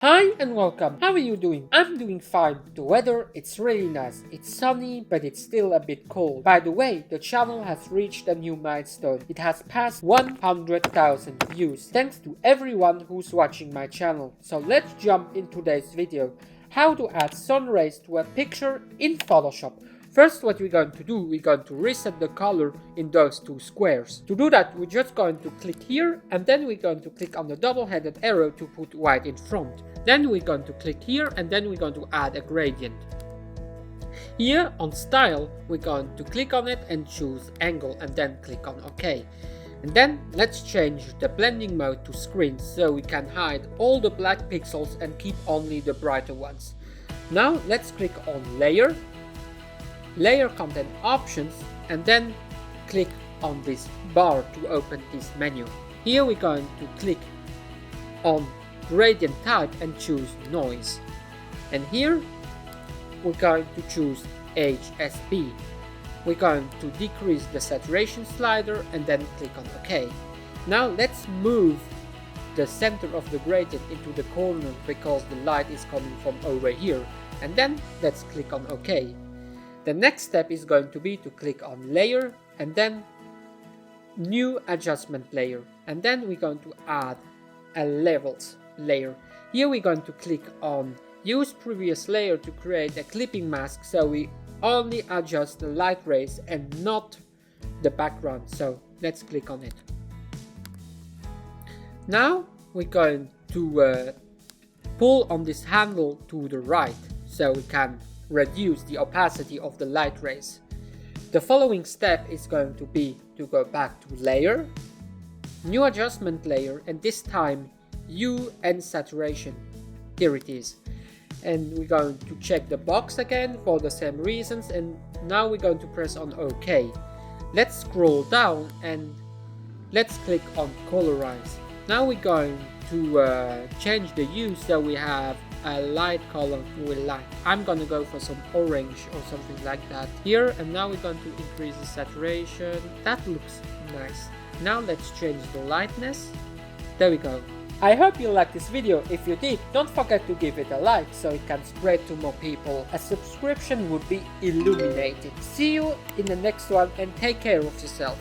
Hi and welcome. How are you doing? I'm doing fine. The weather, it's really nice. It's sunny, but it's still a bit cold. By the way, the channel has reached a new milestone. It has passed 100,000 views. Thanks to everyone who's watching my channel. So let's jump in today's video. How to add sun rays to a picture in Photoshop. First, what we're going to do, we're going to reset the color in those two squares. To do that, we're just going to click here, and then we're going to click on the double-headed arrow to put white in front. Then we're going to click here, and then we're going to add a gradient. Here on style, we're going to click on it and choose angle, and then click on OK. And then let's change the blending mode to screen so we can hide all the black pixels and keep only the brighter ones. Now let's click on layer, layer content options, and then click on this bar to open this menu. Here we're going to click on gradient type and choose noise, and here we're going to choose HSB. We're going to decrease the saturation slider and then click on OK. Now let's move the center of the gradient into the corner because the light is coming from over here, and then let's click on OK. The next step is going to be to click on layer and then new adjustment layer, and then we're going to add a levels layer. Here we're going to click on use previous layer to create a clipping mask, so we only adjust the light rays and not the background. So let's click on it. Now we're going to pull on this handle to the right so we can reduce the opacity of the light rays. The following step is going to be to go back to layer, new adjustment layer, and this time hue and saturation. Here it is. And we're going to check the box again for the same reasons, and now we're going to press on OK. Let's scroll down and let's click on Colorize. Now we're going to change the hue so we have a light color we like. I'm gonna go for some orange or something like that here, and now we're going to increase the saturation. That looks nice. Now let's change the lightness. There we go. I hope you liked this video. If you did, don't forget to give it a like so it can spread to more people. A subscription would be illuminating. See you in the next one, and take care of yourself.